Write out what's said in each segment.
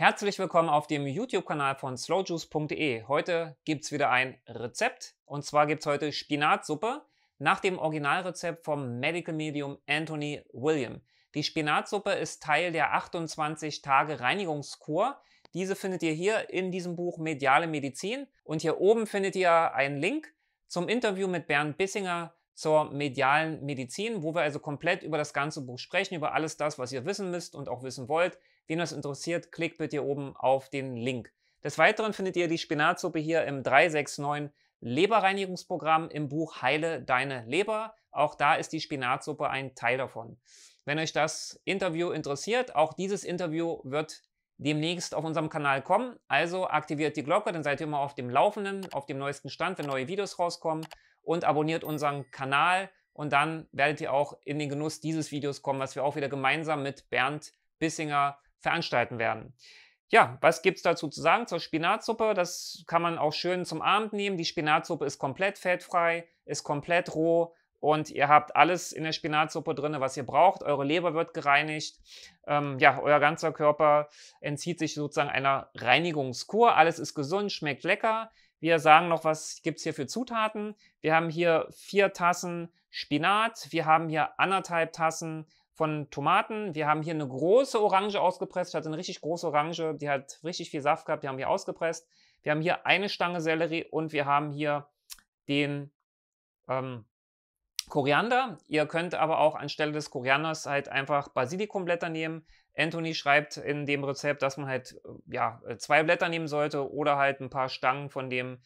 Herzlich willkommen auf dem YouTube-Kanal von slowjuice.de. Heute gibt es wieder ein Rezept und zwar gibt es heute Spinatsuppe nach dem Originalrezept vom Medical Medium Anthony William. Die Spinatsuppe ist Teil der 28 Tage Reinigungskur. Diese findet ihr hier in diesem Buch Mediale Medizin und hier oben findet ihr einen Link zum Interview mit Bernd Bissinger zur medialen Medizin, wo wir also komplett über das ganze Buch sprechen, über alles das, was ihr wissen müsst und auch wissen wollt. Wen das interessiert, klickt bitte hier oben auf den Link. Des Weiteren findet ihr die Spinatsuppe hier im 369 Leberreinigungsprogramm im Buch Heile deine Leber. Auch da ist die Spinatsuppe ein Teil davon. Wenn euch das Interview interessiert, auch dieses Interview wird demnächst auf unserem Kanal kommen. Also aktiviert die Glocke, dann seid ihr immer auf dem Laufenden, auf dem neuesten Stand, wenn neue Videos rauskommen. Und abonniert unseren Kanal und dann werdet ihr auch in den Genuss dieses Videos kommen, was wir auch wieder gemeinsam mit Bernd Bissinger veranstalten werden. Ja, was gibt es dazu zu sagen zur Spinatsuppe? Das kann man auch schön zum Abend nehmen. Die Spinatsuppe ist komplett fettfrei, ist komplett roh und ihr habt alles in der Spinatsuppe drin, was ihr braucht. Eure Leber wird gereinigt. Ja, euer ganzer Körper entzieht sich sozusagen einer Reinigungskur. Alles ist gesund, schmeckt lecker. Wir sagen noch, was gibt es hier für Zutaten. Wir haben hier 4 Tassen Spinat. Wir haben hier 1,5 Tassen von Tomaten. Wir haben hier eine große Orange ausgepresst. Ich hatte eine richtig große Orange, die hat richtig viel Saft gehabt. Die haben wir ausgepresst. Wir haben hier eine Stange Sellerie und wir haben hier den Koriander. Ihr könnt aber auch anstelle des Korianders halt einfach Basilikumblätter nehmen. Anthony schreibt in dem Rezept, dass man halt 2 Blätter nehmen sollte oder halt ein paar Stangen von dem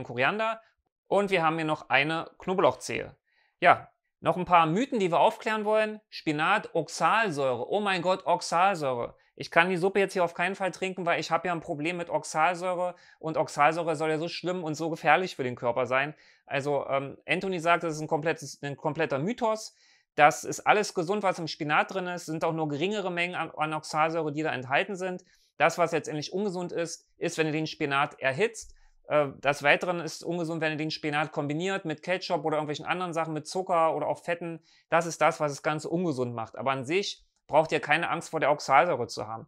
Koriander. Und wir haben hier noch eine Knoblauchzehe. Ja, noch ein paar Mythen, die wir aufklären wollen. Spinat, Oxalsäure. Oh mein Gott, Oxalsäure. Ich kann die Suppe jetzt hier auf keinen Fall trinken, weil ich habe ja ein Problem mit Oxalsäure. Und Oxalsäure soll ja so schlimm und so gefährlich für den Körper sein. Also Anthony sagt, das ist ein kompletter Mythos. Das ist alles gesund, was im Spinat drin ist. Es sind auch nur geringere Mengen an Oxalsäure, die da enthalten sind. Das, was letztendlich ungesund ist, ist, wenn ihr den Spinat erhitzt. Des Weiteren ist ungesund, wenn ihr den Spinat kombiniert mit Ketchup oder irgendwelchen anderen Sachen, mit Zucker oder auch Fetten. Das ist das, was das Ganze ungesund macht. Aber an sich braucht ihr keine Angst vor der Oxalsäure zu haben.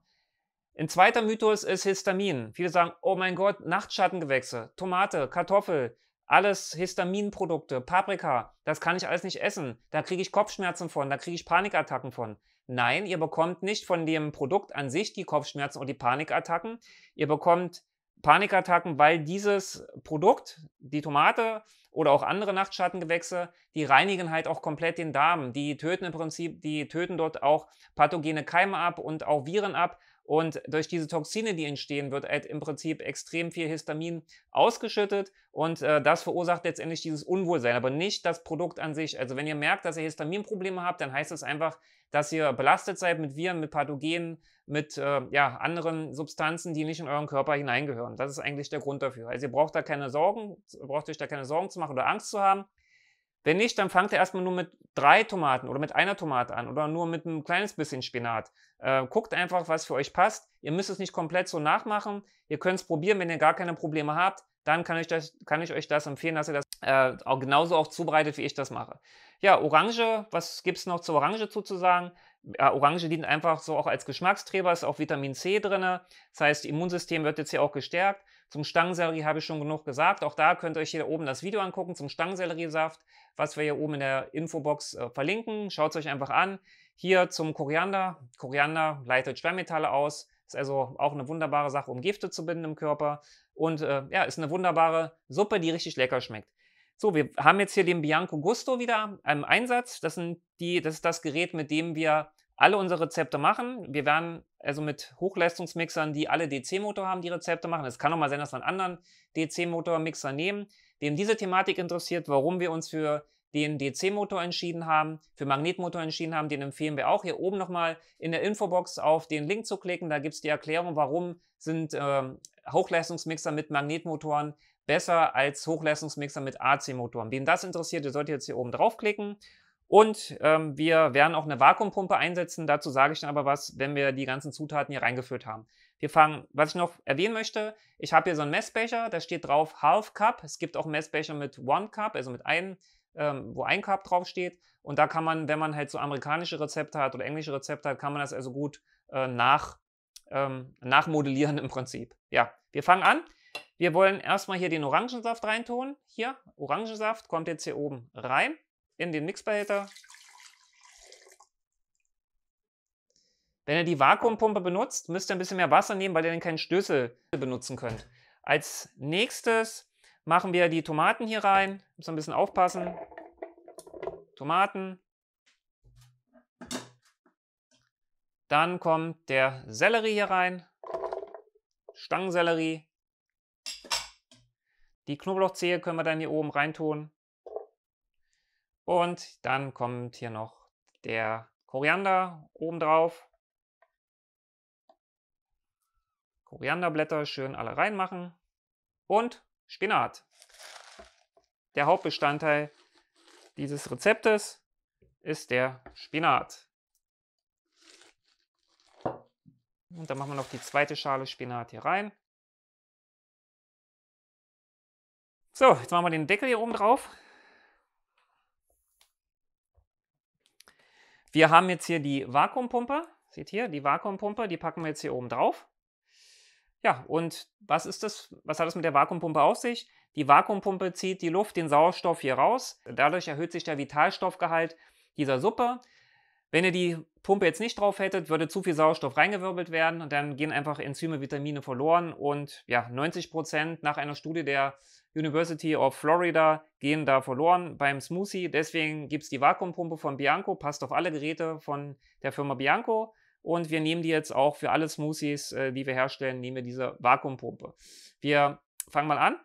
Ein zweiter Mythos ist Histamin. Viele sagen, oh mein Gott, Nachtschattengewächse, Tomate, Kartoffel, alles Histaminprodukte, Paprika, das kann ich alles nicht essen. Da kriege ich Kopfschmerzen von, da kriege ich Panikattacken von. Nein, ihr bekommt nicht von dem Produkt an sich die Kopfschmerzen und die Panikattacken. Ihr bekommt Panikattacken, weil dieses Produkt, die Tomate oder auch andere Nachtschattengewächse, die reinigen halt auch komplett den Darm. Die töten dort auch pathogene Keime ab und auch Viren ab. Und durch diese Toxine, die entstehen, wird halt im Prinzip extrem viel Histamin ausgeschüttet und das verursacht letztendlich dieses Unwohlsein, aber nicht das Produkt an sich. Also wenn ihr merkt, dass ihr Histaminprobleme habt, dann heißt es einfach, dass ihr belastet seid mit Viren, mit Pathogenen, mit anderen Substanzen, die nicht in euren Körper hineingehören. Das ist eigentlich der Grund dafür. Also ihr braucht euch da keine Sorgen zu machen oder Angst zu haben. Wenn nicht, dann fangt ihr erstmal nur mit 3 Tomaten oder mit einer Tomate an oder nur mit ein kleines bisschen Spinat. Guckt einfach, was für euch passt. Ihr müsst es nicht komplett so nachmachen. Ihr könnt es probieren, wenn ihr gar keine Probleme habt. Dann kann ich euch das empfehlen, dass ihr das auch genauso auch zubereitet, wie ich das mache. Ja, Orange, was gibt es noch zur Orange zuzusagen? Orange dient einfach so auch als Geschmacksträger, ist auch Vitamin C drin. Das heißt, das Immunsystem wird jetzt hier auch gestärkt. Zum Stangensellerie habe ich schon genug gesagt. Auch da könnt ihr euch hier oben das Video angucken zum Stangenselleriesaft, was wir hier oben in der Infobox verlinken. Schaut es euch einfach an. Hier zum Koriander. Koriander leitet Schwermetalle aus. Ist also auch eine wunderbare Sache, um Gifte zu binden im Körper. Und ja, ist eine wunderbare Suppe, die richtig lecker schmeckt. So, wir haben jetzt hier den Bianco Gusto wieder im Einsatz. Das ist das Gerät, mit dem wir alle unsere Rezepte machen. Wir werden also mit Hochleistungsmixern, die alle DC-Motor haben, die Rezepte machen. Es kann auch mal sein, dass wir einen anderen DC-Motor-Mixer nehmen, dem diese Thematik interessiert, warum wir uns für den DC-Motor entschieden haben, für Magnetmotor entschieden haben, den empfehlen wir auch. Hier oben nochmal in der Infobox auf den Link zu klicken, da gibt es die Erklärung, warum sind Hochleistungsmixer mit Magnetmotoren besser als Hochleistungsmixer mit AC-Motoren. Wen das interessiert, der sollte jetzt hier oben draufklicken. Und wir werden auch eine Vakuumpumpe einsetzen. Dazu sage ich dann aber was, wenn wir die ganzen Zutaten hier reingeführt haben. Was ich noch erwähnen möchte, ich habe hier so einen Messbecher, da steht drauf Half Cup. Es gibt auch Messbecher mit One Cup, also mit einem wo ein Carb draufsteht. Und da kann man, wenn man halt so amerikanische Rezepte hat oder englische Rezepte hat, kann man das also gut nachmodellieren im Prinzip. Ja, wir fangen an. Wir wollen erstmal hier den Orangensaft reintun. Hier, Orangensaft kommt jetzt hier oben rein in den Mixbehälter. Wenn ihr die Vakuumpumpe benutzt, müsst ihr ein bisschen mehr Wasser nehmen, weil ihr dann keinen Stößel benutzen könnt. Als nächstes machen wir die Tomaten hier rein. Müssen ein bisschen aufpassen. Tomaten. Dann kommt der Sellerie hier rein. Stangensellerie. Die Knoblauchzehe können wir dann hier oben reintun. Und dann kommt hier noch der Koriander oben drauf. Korianderblätter schön alle reinmachen. Und Spinat. Der Hauptbestandteil dieses Rezeptes ist der Spinat. Und dann machen wir noch die zweite Schale Spinat hier rein. So, jetzt machen wir den Deckel hier oben drauf. Wir haben jetzt hier die Vakuumpumpe. Seht ihr, die Vakuumpumpe, die packen wir jetzt hier oben drauf. Ja, und was ist das? Was hat es mit der Vakuumpumpe auf sich? Die Vakuumpumpe zieht die Luft, den Sauerstoff hier raus. Dadurch erhöht sich der Vitalstoffgehalt dieser Suppe. Wenn ihr die Pumpe jetzt nicht drauf hättet, würde zu viel Sauerstoff reingewirbelt werden und dann gehen einfach Enzyme, Vitamine verloren. Und ja, 90% nach einer Studie der University of Florida gehen da verloren beim Smoothie. Deswegen gibt es die Vakuumpumpe von Bianco, passt auf alle Geräte von der Firma Bianco. Und wir nehmen die jetzt auch für alle Smoothies, die wir herstellen, nehmen wir diese Vakuumpumpe. Wir fangen mal an.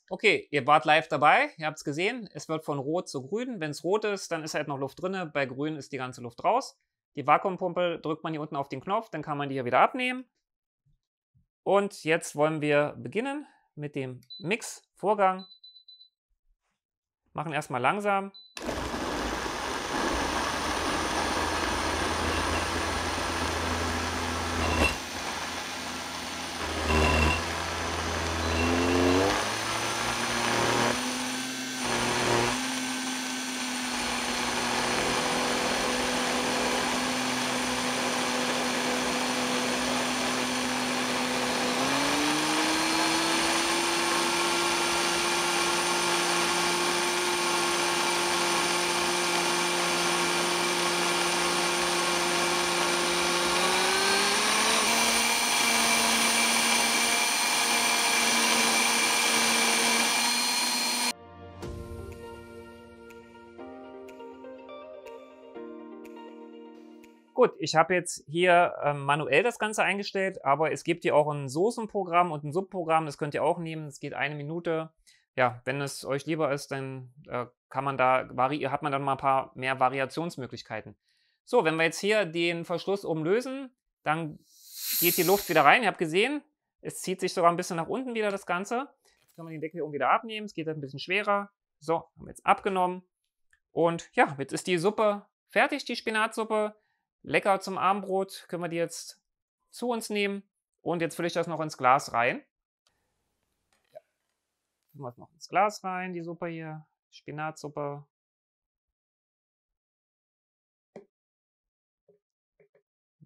Okay, ihr wart live dabei, ihr habt es gesehen, es wird von rot zu grün. Wenn es rot ist, dann ist halt noch Luft drin, bei grün ist die ganze Luft raus. Die Vakuumpumpe drückt man hier unten auf den Knopf, dann kann man die hier wieder abnehmen. Und jetzt wollen wir beginnen mit dem Mix-Vorgang. Machen erstmal langsam. Gut, ich habe jetzt hier manuell das Ganze eingestellt, aber es gibt hier auch ein Soßenprogramm und ein Subprogramm, das könnt ihr auch nehmen, das geht 1 Minute. Ja, wenn es euch lieber ist, dann hat man dann mal ein paar mehr Variationsmöglichkeiten. So, wenn wir jetzt hier den Verschluss umlösen, dann geht die Luft wieder rein. Ihr habt gesehen, es zieht sich sogar ein bisschen nach unten wieder das Ganze. Jetzt können wir den Deckel hier oben wieder abnehmen, es geht ein bisschen schwerer. So, haben wir jetzt abgenommen. Und ja, jetzt ist die Suppe fertig, die Spinatsuppe. Lecker zum Abendbrot, können wir die jetzt zu uns nehmen. Und jetzt fülle ich das noch ins Glas rein. Ja. Füllen wir es noch ins Glas rein, die Suppe hier, Spinatsuppe.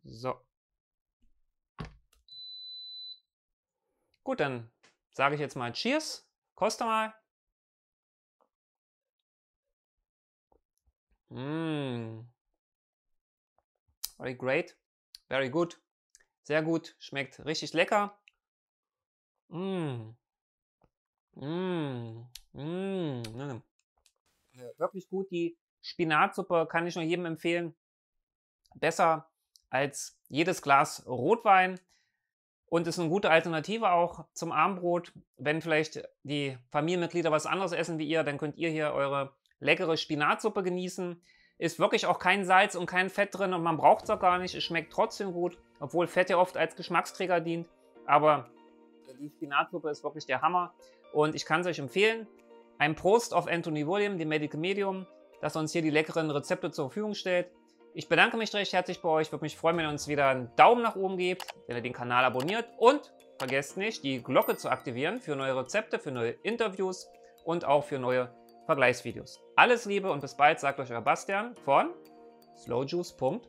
So. Gut, dann sage ich jetzt mal Cheers. Koste mal. Very great. Very good. Sehr gut. Schmeckt richtig lecker. Wirklich gut. Die Spinatsuppe kann ich nur jedem empfehlen. Besser als jedes Glas Rotwein. Und ist eine gute Alternative auch zum Abendbrot. Wenn vielleicht die Familienmitglieder was anderes essen wie ihr, dann könnt ihr hier eure leckere Spinatsuppe genießen. Ist wirklich auch kein Salz und kein Fett drin und man braucht es auch gar nicht. Es schmeckt trotzdem gut, obwohl Fett ja oft als Geschmacksträger dient. Aber die Spinatsuppe ist wirklich der Hammer und ich kann es euch empfehlen. Ein Prost auf Anthony William, dem Medical Medium, das uns hier die leckeren Rezepte zur Verfügung stellt. Ich bedanke mich recht herzlich bei euch, würde mich freuen, wenn ihr uns wieder einen Daumen nach oben gebt, wenn ihr den Kanal abonniert und vergesst nicht, die Glocke zu aktivieren für neue Rezepte, für neue Interviews und auch für neue Vergleichsvideos. Alles Liebe und bis bald, sagt euch euer Bastian von slowjuice.de.